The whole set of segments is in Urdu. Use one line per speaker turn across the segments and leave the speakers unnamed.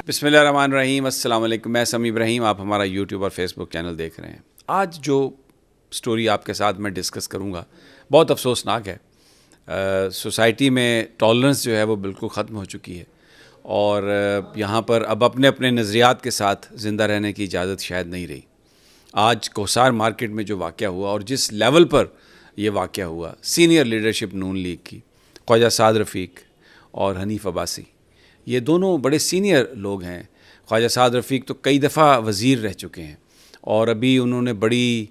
بسم اللہ الرحمن الرحیم. السلام علیکم. میں سمیع ابراہیم. آپ ہمارا یوٹیوب اور فیس بک چینل دیکھ رہے ہیں. آج جو سٹوری آپ کے ساتھ میں ڈسکس کروں گا بہت افسوسناک ہے. سوسائٹی میں ٹالرنس جو ہے وہ بالکل ختم ہو چکی ہے اور یہاں پر اب اپنے اپنے نظریات کے ساتھ زندہ رہنے کی اجازت شاید نہیں رہی. آج کوثار مارکیٹ میں جو واقعہ ہوا اور جس لیول پر یہ واقعہ ہوا، سینئر لیڈرشپ نون لیگ کی، خواجہ سعد رفیق اور حنیف عباسی، یہ دونوں بڑے سینئر لوگ ہیں. خواجہ سعد رفیق تو کئی دفعہ وزیر رہ چکے ہیں اور ابھی انہوں نے بڑی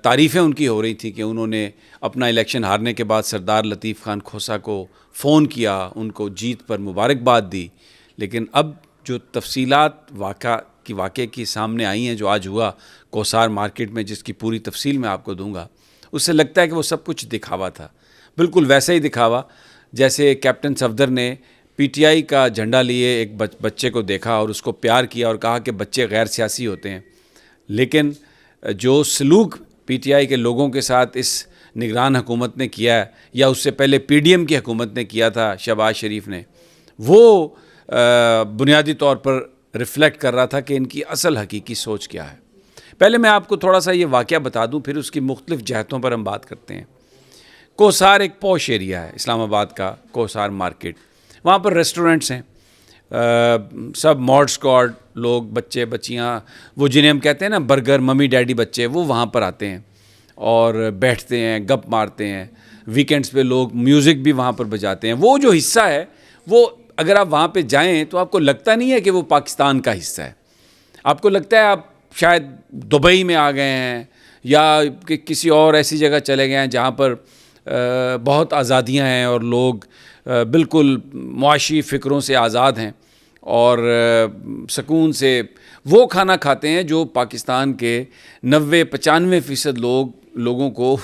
تعریفیں ان کی ہو رہی تھیں کہ انہوں نے اپنا الیکشن ہارنے کے بعد سردار لطیف خان کھوسہ کو فون کیا، ان کو جیت پر مبارکباد دی. لیکن اب جو تفصیلات واقعے کی سامنے آئی ہیں، جو آج ہوا کوثار مارکیٹ میں، جس کی پوری تفصیل میں آپ کو دوں گا، اس سے لگتا ہے کہ وہ سب کچھ دکھاوا تھا. بالکل ویسا ہی دکھاوا جیسے کیپٹن صفدر نے پی ٹی آئی کا جھنڈا لیے ایک بچے کو دیکھا اور اس کو پیار کیا اور کہا کہ بچے غیر سیاسی ہوتے ہیں. لیکن جو سلوک پی ٹی آئی کے لوگوں کے ساتھ اس نگران حکومت نے کیا ہے، یا اس سے پہلے پی ڈی ایم کی حکومت نے کیا تھا شہباز شریف نے، وہ بنیادی طور پر ریفلیکٹ کر رہا تھا کہ ان کی اصل حقیقی سوچ کیا ہے. پہلے میں آپ کو تھوڑا سا یہ واقعہ بتا دوں، پھر اس کی مختلف جہتوں پر ہم بات کرتے ہیں. کوثار ایک پوش ایریا ہے، اسلام آباد کا کوثار مارکیٹ. وہاں پر ریسٹورنٹس ہیں، سب ماڈ اسکواڈ لوگ، بچے بچیاں، وہ جنہیں ہم کہتے ہیں نا برگر ممی ڈیڈی بچے، وہ وہاں پر آتے ہیں اور بیٹھتے ہیں، گپ مارتے ہیں. ویکینڈز پہ لوگ میوزک بھی وہاں پر بجاتے ہیں. وہ جو حصہ ہے، وہ اگر آپ وہاں پہ جائیں تو آپ کو لگتا نہیں ہے کہ وہ پاکستان کا حصہ ہے. آپ کو لگتا ہے آپ شاید دبئی میں آ گئے ہیں یا کہ کسی اور ایسی جگہ چلے گئے ہیں جہاں پر بہت آزادیاں ہیں اور لوگ بالکل معاشی فکروں سے آزاد ہیں اور سکون سے وہ کھانا کھاتے ہیں جو پاکستان کے 90-95% لوگوں کو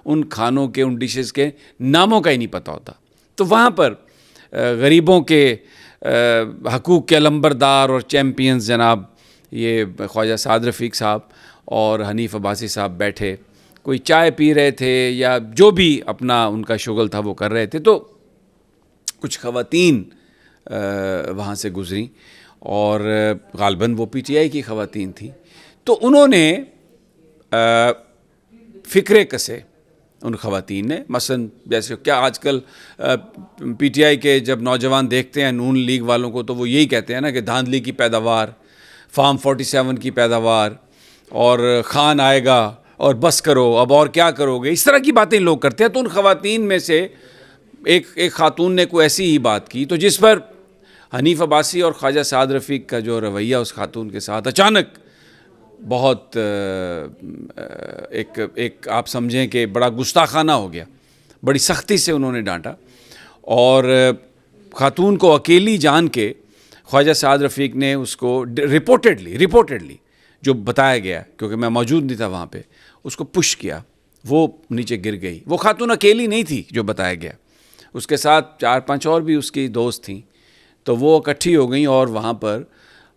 ان کھانوں کے، ان ڈشز کے ناموں کا ہی نہیں پتہ ہوتا. تو وہاں پر غریبوں کے حقوق کے علمبردار اور چیمپئنز جناب یہ خواجہ سعد رفیق صاحب اور حنیف عباسی صاحب بیٹھے، کوئی چائے پی رہے تھے یا جو بھی اپنا ان کا شغل تھا وہ کر رہے تھے. تو کچھ خواتین وہاں سے گزریں اور غالباً وہ پی ٹی آئی کی خواتین تھیں. تو انہوں نے فکرے کسے ان خواتین نے، مثلا جیسے کیا آج کل پی ٹی آئی کے جب نوجوان دیکھتے ہیں نون لیگ والوں کو تو وہ یہی کہتے ہیں نا کہ دھاندلی کی پیداوار، فارم 47 کی پیداوار، اور خان آئے گا اور بس کرو اب اور کیا کرو گے، اس طرح کی باتیں لوگ کرتے ہیں. تو ان خواتین میں سے ایک خاتون نے کوئی ایسی ہی بات کی تو جس پر حنیف عباسی اور خواجہ سعد رفیق کا جو رویہ اس خاتون کے ساتھ اچانک بہت ایک آپ سمجھیں کہ بڑا گستاخانہ ہو گیا. بڑی سختی سے انہوں نے ڈانٹا اور خاتون کو اکیلی جان کے خواجہ سعد رفیق نے اس کو رپورٹڈلی جو بتایا گیا، کیونکہ میں موجود نہیں تھا وہاں پہ، اس کو پش کیا. وہ نیچے گر گئی. وہ خاتون اکیلی نہیں تھی جو بتایا گیا، اس کے ساتھ 4-5 اور بھی اس کی دوست تھیں. تو وہ اکٹھی ہو گئیں اور وہاں پر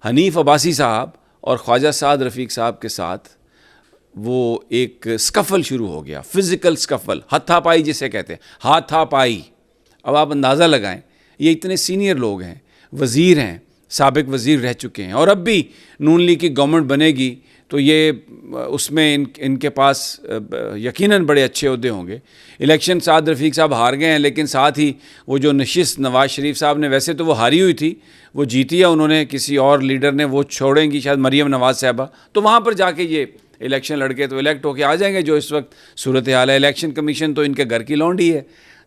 حنیف عباسی صاحب اور خواجہ سعد رفیق صاحب کے ساتھ وہ ایک سکفل شروع ہو گیا، فزیکل سکفل، ہتھا پائی جسے کہتے ہیں، ہاتھا پائی. اب آپ اندازہ لگائیں، یہ اتنے سینئر لوگ ہیں، وزیر ہیں، سابق وزیر رہ چکے ہیں، اور اب بھی نون لیگ کی گورنمنٹ بنے گی تو یہ اس میں ان کے پاس یقیناً بڑے اچھے عہدے ہوں گے. الیکشن سعد رفیق صاحب ہار گئے ہیں، لیکن ساتھ ہی وہ جو نشست نواز شریف صاحب نے، ویسے تو وہ ہاری ہوئی تھی، وہ جیتی ہے انہوں نے، کسی اور لیڈر نے، وہ چھوڑیں گی شاید مریم نواز صاحبہ. تو وہاں پر جا کے یہ الیکشن لڑ کے تو الیکٹ ہو کے آ جائیں گے. جو اس وقت صورتحال ہے، الیکشن کمیشن تو ان کے گھر کی لونڈی ہے.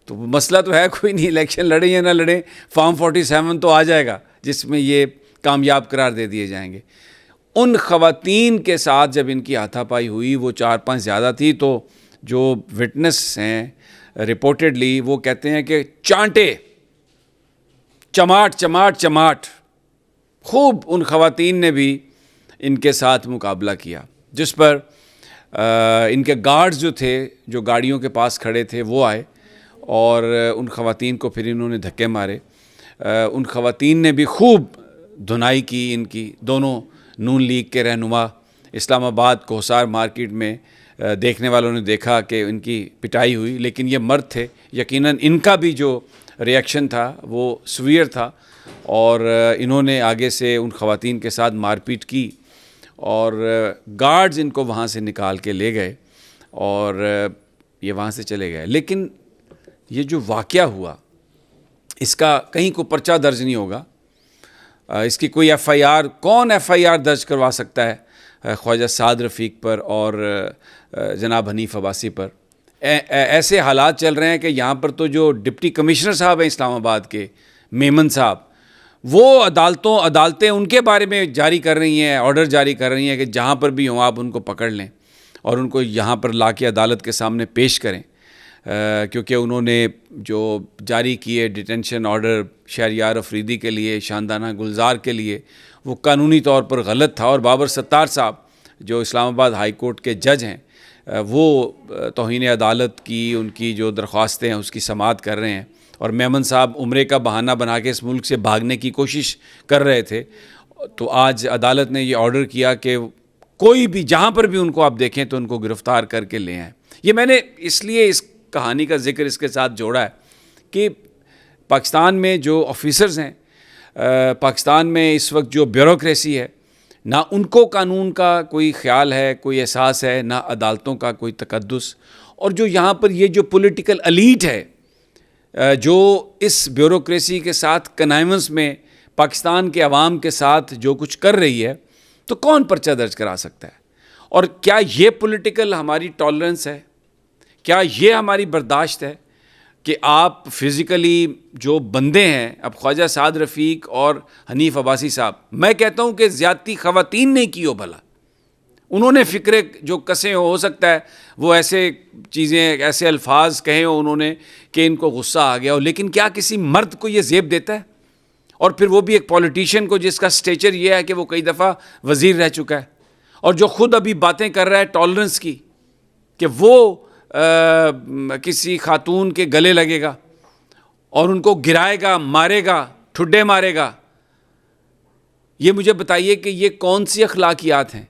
تو مسئلہ تو ہے کوئی نہیں، الیکشن لڑیں یا نہ لڑیں، فارم 47 تو آ جائے گا جس میں یہ کامیاب قرار دے دیے جائیں گے. ان خواتین کے ساتھ جب ان کی ہاتھا پائی ہوئی، وہ 4-5 زیادہ تھی، تو جو وٹنس ہیں رپورٹڈلی وہ کہتے ہیں کہ چانٹے، چماٹ خوب ان خواتین نے بھی ان کے ساتھ مقابلہ کیا، جس پر ان کے گارڈز جو تھے، جو گاڑیوں کے پاس کھڑے تھے، وہ آئے اور ان خواتین کو پھر انہوں نے دھکے مارے. ان خواتین نے بھی خوب دھنائی کی ان کی. دونوں نون لیگ کے رہنما اسلام آباد کوثار مارکیٹ میں دیکھنے والوں نے دیکھا کہ ان کی پٹائی ہوئی، لیکن یہ مرد تھے، یقیناً ان کا بھی جو ریئیکشن تھا وہ سویئر تھا، اور انہوں نے آگے سے ان خواتین کے ساتھ مار پیٹ کی اور گارڈز ان کو وہاں سے نکال کے لے گئے اور یہ وہاں سے چلے گئے. لیکن یہ جو واقعہ ہوا اس کا کہیں کو پرچہ درج نہیں ہوگا، اس کی کوئی ایف آئی آر، کون ایف آئی آر درج کروا سکتا ہے خواجہ سعد رفیق پر اور جناب حنیف عباسی پر؟ ایسے حالات چل رہے ہیں کہ یہاں پر تو جو ڈپٹی کمشنر صاحب ہیں اسلام آباد کے، میمن صاحب، وہ عدالتیں ان کے بارے میں جاری کر رہی ہیں، آرڈر جاری کر رہی ہیں کہ جہاں پر بھی ہوں آپ ان کو پکڑ لیں اور ان کو یہاں پر لا کے عدالت کے سامنے پیش کریں، کیونکہ انہوں نے جو جاری کیے ڈیٹینشن آرڈر شہریار افریدی کے لیے، شاندانہ گلزار کے لیے، وہ قانونی طور پر غلط تھا. اور بابر ستار صاحب جو اسلام آباد ہائی کورٹ کے جج ہیں، وہ توہین عدالت کی ان کی جو درخواستیں ہیں اس کی سماعت کر رہے ہیں، اور میمن صاحب عمرے کا بہانہ بنا کے اس ملک سے بھاگنے کی کوشش کر رہے تھے. تو آج عدالت نے یہ آرڈر کیا کہ کوئی بھی جہاں پر بھی ان کو آپ دیکھیں تو ان کو گرفتار کر کے لے آئیں. یہ میں نے اس لیے اس کہانی کا ذکر اس کے ساتھ جوڑا ہے کہ پاکستان میں جو آفیسرز ہیں، پاکستان میں اس وقت جو بیوروکریسی ہے، نہ ان کو قانون کا کوئی خیال ہے، کوئی احساس ہے، نہ عدالتوں کا کوئی تقدس. اور جو یہاں پر یہ جو پولیٹیکل ایلیٹ ہے جو اس بیوروکریسی کے ساتھ کنائونس میں پاکستان کے عوام کے ساتھ جو کچھ کر رہی ہے، تو کون پرچہ درج کرا سکتا ہے؟ اور کیا یہ پولیٹیکل ہماری ٹالرنس ہے؟ کیا یہ ہماری برداشت ہے کہ آپ فزیکلی جو بندے ہیں، اب خواجہ سعد رفیق اور حنیف عباسی صاحب، میں کہتا ہوں کہ زیادتی خواتین نے کی ہو بھلا، انہوں نے فکرے جو کسے ہو سکتا ہے وہ ایسے چیزیں، ایسے الفاظ کہیں ہو انہوں نے کہ ان کو غصہ آ گیا ہو، لیکن کیا کسی مرد کو یہ زیب دیتا ہے؟ اور پھر وہ بھی ایک پولیٹیشین کو جس کا سٹیچر یہ ہے کہ وہ کئی دفعہ وزیر رہ چکا ہے، اور جو خود ابھی باتیں کر رہا ہے ٹالرنس کی کہ وہ کسی خاتون کے گلے لگے گا اور ان کو گرائے گا، مارے گا، ٹھڈے مارے گا. یہ مجھے بتائیے کہ یہ کون سی اخلاقیات ہیں؟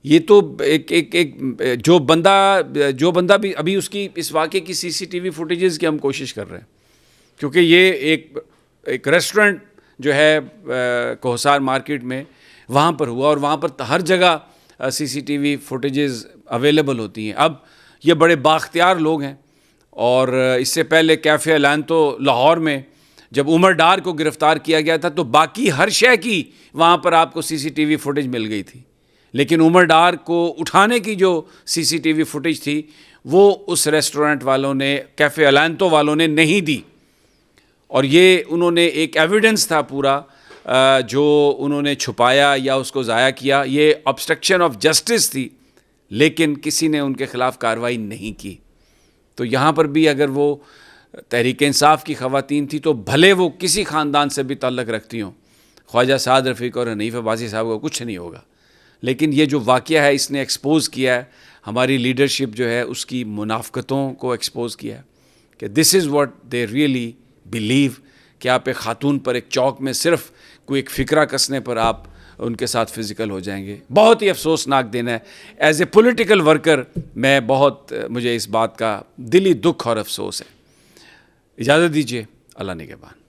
یہ تو ایک جو بندہ بھی ابھی اس واقعے کی سی سی ٹی وی فوٹیجز کی ہم کوشش کر رہے ہیں، کیونکہ یہ ایک ریسٹورنٹ جو ہے کوہسار مارکیٹ میں وہاں پر ہوا، اور وہاں پر ہر جگہ C C T V footages available ہوتی ہیں. اب یہ بڑے بااختیار لوگ ہیں، اور اس سے پہلے کیفے الانتو لاہور میں جب عمر ڈار کو گرفتار کیا گیا تھا تو باقی ہر شے کی وہاں پر آپ کو سی سی ٹی وی فوٹیج مل گئی تھی، لیکن عمر ڈار کو اٹھانے کی جو سی سی ٹی وی فوٹیج تھی وہ اس ریسٹورنٹ والوں نے، کیفے الانتو والوں نے نہیں دی. اور یہ انہوں نے ایک ایویڈنس تھا پورا جو انہوں نے چھپایا یا اس کو ضائع کیا، یہ obstruction آف جسٹس تھی، لیکن کسی نے ان کے خلاف کارروائی نہیں کی. تو یہاں پر بھی اگر وہ تحریک انصاف کی خواتین تھی تو بھلے وہ کسی خاندان سے بھی تعلق رکھتی ہوں، خواجہ سعد رفیق اور حنیف عباسی صاحب کو کچھ نہیں ہوگا. لیکن یہ جو واقعہ ہے اس نے ایکسپوز کیا ہے ہماری لیڈرشپ جو ہے اس کی منافقتوں کو ایکسپوز کیا ہے کہ this is what they really believe, کہ آپ ایک خاتون پر ایک چوک میں صرف کوئی ایک فکرہ کسنے پر آپ ان کے ساتھ فزیکل ہو جائیں گے. بہت ہی افسوسناک دن ہے. ایز اے پولیٹیکل ورکر مجھے اس بات کا دلی دکھ اور افسوس ہے. اجازت دیجیے، اللہ نگہبان.